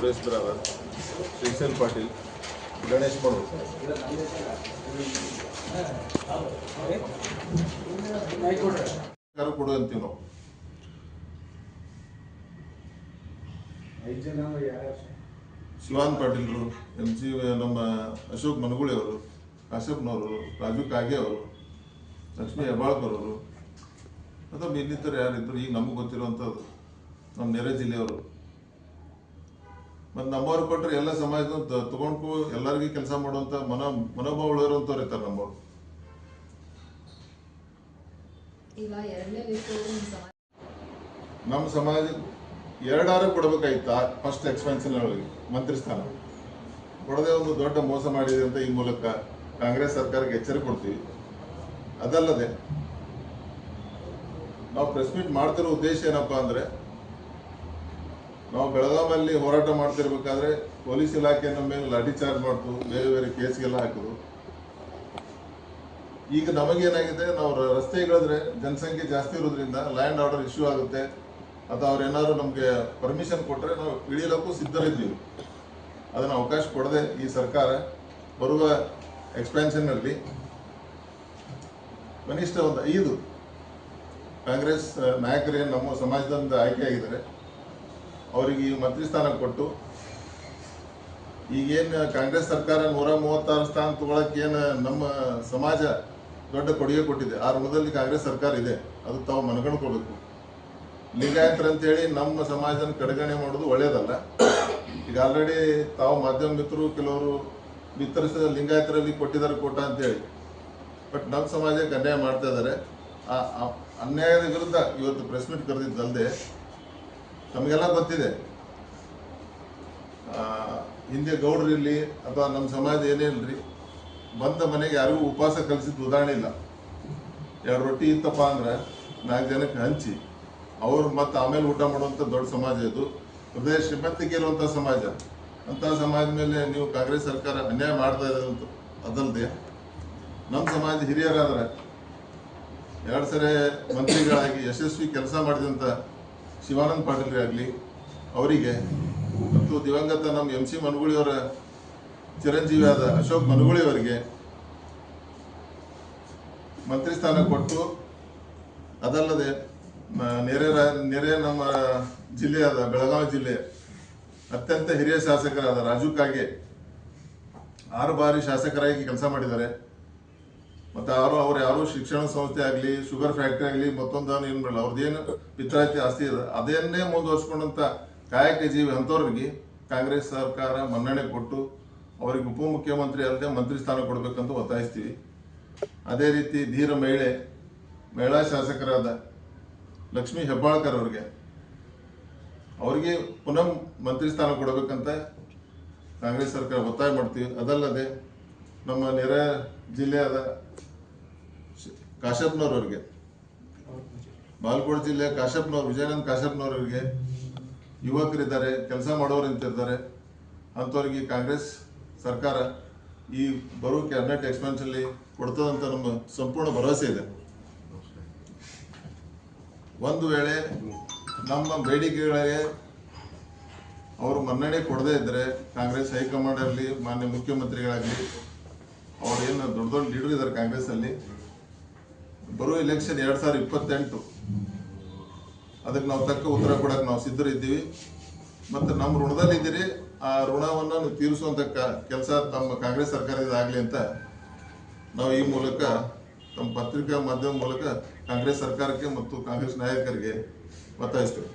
ವಯಸ್ಕರಾದ ಶ್ರೀಶೈಲ್ ಪಾಟೀಲ್, ಗಣೇಶ್ ಪಡೋರು ಕೊಡು ಅಂತೀವಿ ನಾವು. ಶಿವಾನ್ ಪಾಟೀಲ್ರು, ನಮ್ಮ ಅಶೋಕ್ ಮನಗುಳಿ ಅವರು, ಕಾಶ್ಯಪ್ನವರು, ರಾಜು ಕಾಗೆ ಅವರು, ಲಕ್ಷ್ಮೀ ಹೆಬ್ಬಾಳ್ಕರ್ ಅವರು, ಅಥವಾ ಇನ್ನಿತರ ಯಾರಿದ್ರು ಈಗ ನಮಗೆ ಗೊತ್ತಿರುವಂಥದ್ದು ನಮ್ಮ ನೆರೆ ಜಿಲ್ಲೆಯವರು. ಮತ್ತು ನಮ್ಮವ್ರು ಕೊಟ್ಟರೆ ಎಲ್ಲ ಸಮಾಜದ ತಗೊಂಡು ಎಲ್ಲರಿಗೂ ಕೆಲಸ ಮಾಡುವಂಥ ಮನೋಭಾವ ಇರುವಂಥವ್ರು ಇರ್ತಾರೆ ನಮ್ಮವ್ರು. ನಮ್ಮ ಸಮಾಜ ಎರಡಾರು ಕೊಡಬೇಕಾಯ್ತು. ಫಸ್ಟ್ ಎಕ್ಸ್ಪೆನ್ಷನ್ ಒಳಗೆ ಮಂತ್ರಿ ಸ್ಥಾನ ಕೊಡದೆ ಒಂದು ದೊಡ್ಡ ಮೋಸ ಮಾಡಿದೆ ಅಂತ ಈ ಮೂಲಕ ಕಾಂಗ್ರೆಸ್ ಸರ್ಕಾರಕ್ಕೆ ಎಚ್ಚರಿಕೆ ಕೊಡ್ತೀವಿ. ಅದಲ್ಲದೆ ನಾವು ಪ್ರೆಸ್ ಮೀಟ್ ಮಾಡ್ತಿರೋ ಉದ್ದೇಶ ಏನಪ್ಪಾ ಅಂದ್ರೆ, ನಾವು ಬೆಳಗಾವಿಯಲ್ಲಿ ಹೋರಾಟ ಮಾಡ್ತಿರ್ಬೇಕಾದ್ರೆ ಪೊಲೀಸ್ ಇಲಾಖೆ ನಮ್ಮ ಮೇಲೆ ಲಾಠಿ ಚಾರ್ಜ್ ಮಾಡ್ತು, ಬೇರೆ ಬೇರೆ ಕೇಸ್ಗೆಲ್ಲ ಹಾಕಿದ್ರು. ಈಗ ನಮಗೇನಾಗಿದೆ, ನಾವು ರಸ್ತೆಗಳಿದ್ರೆ ಜನಸಂಖ್ಯೆ ಜಾಸ್ತಿ ಇರೋದ್ರಿಂದ ಲ್ಯಾಂಡ್ ಆರ್ಡರ್ ಇಶ್ಯೂ ಆಗುತ್ತೆ, ಅಥವಾ ಅವ್ರೇನಾದ್ರು ನಮಗೆ ಪರ್ಮಿಷನ್ ಕೊಟ್ಟರೆ ನಾವು ಇಳಿಯಲಕ್ಕೂ ಸಿದ್ಧರಿದ್ದೀವಿ. ಅದನ್ನು ಅವಕಾಶ ಕೊಡದೆ ಈ ಸರ್ಕಾರ ಬರುವ ಎಕ್ಸ್ಪ್ಯಾನ್ಷನ್ನಲ್ಲಿ ಕನಿಷ್ಠ ಒಂದು 5 ಕಾಂಗ್ರೆಸ್ ನಾಯಕರೇನು ನಮ್ಮ ಸಮಾಜದಿಂದ ಆಯ್ಕೆಯಾಗಿದ್ದಾರೆ ಅವರಿಗೆ ಈ ಮಂತ್ರಿ ಸ್ಥಾನ ಕೊಟ್ಟು, ಈಗೇನು ಕಾಂಗ್ರೆಸ್ ಸರ್ಕಾರ 136 ಸ್ಥಾನ ತಗೊಳಕ್ಕೆ ಏನು ನಮ್ಮ ಸಮಾಜ ದೊಡ್ಡ ಕೊಡುಗೆ ಕೊಟ್ಟಿದೆ, ಆ ಋಣದಲ್ಲಿ ಕಾಂಗ್ರೆಸ್ ಸರ್ಕಾರ ಇದೆ, ಅದು ತಾವು ಮನಗಂಡ್ಕೋಬೇಕು. ಲಿಂಗಾಯತರ ಅಂತೇಳಿ ನಮ್ಮ ಸಮಾಜನ ಕಡೆಗಣೆ ಮಾಡೋದು ಒಳ್ಳೇದಲ್ಲ. ಈಗ ಆಲ್ರೆಡಿ ತಾವು ಮಾಧ್ಯಮ ಮಿತ್ರರು ಕೆಲವರು ವಿತರಿಸಿದ ಲಿಂಗಾಯತರಲ್ಲಿ ಕೊಟ್ಟಿದ್ದಾರೆ ಕೋಟ ಅಂತೇಳಿ, ಬಟ್ ನಮ್ಮ ಸಮಾಜಕ್ಕೆ ಅನ್ಯಾಯ ಮಾಡ್ತಾ ಇದ್ದಾರೆ. ಆ ಅನ್ಯಾಯದ ವಿರುದ್ಧ ಇವತ್ತು ಪ್ರೆಸ್ ಮೀಟ್ ಕರೆದಿದ್ದಲ್ಲದೆ, ನಮಗೆಲ್ಲ ಗೊತ್ತಿದೆ ಹಿಂದೆ ಗೌಡ್ರಿರ್ಲಿ ಅಥವಾ ನಮ್ಮ ಸಮಾಜ ಏನೇನ್ರಿ ಬಂದ ಮನೆಗೆ ಯಾರಿಗೂ ಉಪವಾಸ ಕಲಿಸಿದ ಉದಾಹರಣೆ ಇಲ್ಲ. 2 ರೊಟ್ಟಿ ಇತ್ತಪ್ಪ ಅಂದ್ರೆ 4 ಜನಕ್ಕೆ ಹಂಚಿ ಅವ್ರು ಮತ್ತೆ ಆಮೇಲೆ ಊಟ ಮಾಡುವಂಥ ದೊಡ್ಡ ಸಮಾಜ ಇದು. ಹೃದಯ ಶ್ರೀಮಂತಿಕೆ ಇರುವಂಥ ಸಮಾಜ. ಅಂಥ ಸಮಾಜ ಮೇಲೆ ನೀವು ಕಾಂಗ್ರೆಸ್ ಸರ್ಕಾರ ಅನ್ಯಾಯ ಮಾಡ್ತಾ ಇದ್ದಾರೆ ಅಂತ. ಅದಲ್ಲದೆ ನಮ್ಮ ಸಮಾಜ ಹಿರಿಯರಾದ್ರೆ 2 ಸರಿ ಮಂತ್ರಿಗಳಾಗಿ ಯಶಸ್ವಿ ಕೆಲಸ ಮಾಡಿದಂಥ ಶಿವಾನಂದ ಪಾಟೀಲ್ರಾಗಲಿ, ಅವರಿಗೆ ಮತ್ತು ದಿವಂಗತ ನಮ್ಮ MC ಮನಗುಳಿಯವರ ಚಿರಂಜೀವಿಯಾದ ಅಶೋಕ್ ಮನಗುಳಿ ಅವರಿಗೆ ಮಂತ್ರಿ ಸ್ಥಾನ ಕೊಟ್ಟು, ಅದಲ್ಲದೆ ನೆರೆ ನಮ್ಮ ಜಿಲ್ಲೆಯಾದ ಬೆಳಗಾವಿ ಜಿಲ್ಲೆ ಅತ್ಯಂತ ಹಿರಿಯ ಶಾಸಕರಾದ ರಾಜು ಕಾಗೆ 6 ಬಾರಿ ಶಾಸಕರಾಗಿ ಕೆಲಸ ಮಾಡಿದ್ದಾರೆ. ಮತ್ತು ಅವ್ರು ಯಾರು ಶಿಕ್ಷಣ ಸಂಸ್ಥೆ ಆಗಲಿ, ಶುಗರ್ ಫ್ಯಾಕ್ಟ್ರಿ ಆಗಲಿ, ಮತ್ತೊಂದು ಏನು ಮಾಡಲ್ಲ, ಅವ್ರದ್ದೇನು ಪಿತ್ರಾಸ್ತಿ ಆಸ್ತಿ ಇದೆ ಅದನ್ನೇ ಮುಂದುವರ್ಸ್ಕೊಂಡಂಥ ಕಾಯಕ ಜೀವಿ ಅಂಥವ್ರಿಗೆ ಕಾಂಗ್ರೆಸ್ ಸರ್ಕಾರ ಮನ್ನಣೆ ಕೊಟ್ಟು ಅವರಿಗೆ ಉಪಮುಖ್ಯಮಂತ್ರಿ ಅಲ್ಲದೆ ಮಂತ್ರಿ ಸ್ಥಾನ ಕೊಡಬೇಕಂತ ಒತ್ತಾಯಿಸ್ತೀವಿ. ಅದೇ ರೀತಿ ಧೀರ ಮಹಿಳಾ ಶಾಸಕರಾದ ಲಕ್ಷ್ಮೀ ಹೆಬ್ಬಾಳ್ಕರ್ ಅವರಿಗೆ ಪುನಃ ಮಂತ್ರಿ ಸ್ಥಾನ ಕೊಡಬೇಕಂತ ಕಾಂಗ್ರೆಸ್ ಸರ್ಕಾರ ಒತ್ತಾಯ ಮಾಡ್ತೀವಿ. ಅದಲ್ಲದೆ ನಮ್ಮ ನೆರೆ ಜಿಲ್ಲೆಯಾದ ಕಾಶ್ಯಪ್ನವ್ರವ್ರಿಗೆ, ಬಾಗಲಕೋಟೆ ಜಿಲ್ಲೆ ಕಾಶ್ಯಪ್ನವ್ರು, ವಿಜಯಾನಂದ ಕಾಶ್ಯಪ್ನವ್ರವ್ರಿಗೆ ಯುವಕರಿದ್ದಾರೆ, ಕೆಲಸ ಮಾಡೋರು ನಿಂತಿರ್ತಾರೆ. ಅಂಥವ್ರಿಗೆ ಕಾಂಗ್ರೆಸ್ ಸರ್ಕಾರ ಈ ಬರೋ ಕ್ಯಾಬಿನೆಟ್ ಎಕ್ಸ್ಪಾನ್ಷನ್ಲಿ ಕೊಡ್ತದಂತ ನಮ್ಮ ಸಂಪೂರ್ಣ ಭರವಸೆ ಇದೆ. ಒಂದು ವೇಳೆ ನಮ್ಮ ಬೇಡಿಕೆಗಳಿಗೆ ಅವರು ಮನ್ನಣೆ ಕೊಡದೇ ಇದ್ದರೆ ಕಾಂಗ್ರೆಸ್ ಹೈಕಮಾಂಡ್ ಆಗಲಿ, ಮಾನ್ಯ ಮುಖ್ಯಮಂತ್ರಿಗಳಾಗಲಿ, ಅವ್ರೇನು ದೊಡ್ಡ ದೊಡ್ಡ ಲೀಡರ್ ಇದ್ದಾರೆ ಕಾಂಗ್ರೆಸ್ಸಲ್ಲಿ, ಬರೋ ಎಲೆಕ್ಷನ್ 2028 ಅದಕ್ಕೆ ನಾವು ತಕ್ಕ ಉತ್ತರ ಕೊಡಕ್ಕೆ ನಾವು ಸಿದ್ಧರಿದ್ದೀವಿ. ಮತ್ತು ನಮ್ಮ ಋಣದಲ್ಲಿದ್ದೀರಿ, ಆ ಋಣವನ್ನು ನೀವು ತೀರಿಸುವಂಥ ಕೆಲಸ ತಮ್ಮ ಕಾಂಗ್ರೆಸ್ ಸರ್ಕಾರದಿಂದ ಆಗಲಿ ಅಂತ ನಾವು ಈ ಮೂಲಕ ತಮ್ಮ ಪತ್ರಿಕಾ ಮಾಧ್ಯಮ ಮೂಲಕ ಕಾಂಗ್ರೆಸ್ ಸರ್ಕಾರಕ್ಕೆ ಮತ್ತು ಕಾಂಗ್ರೆಸ್ ನಾಯಕರಿಗೆ ಒತ್ತಾಯಿಸ್ತೇವೆ.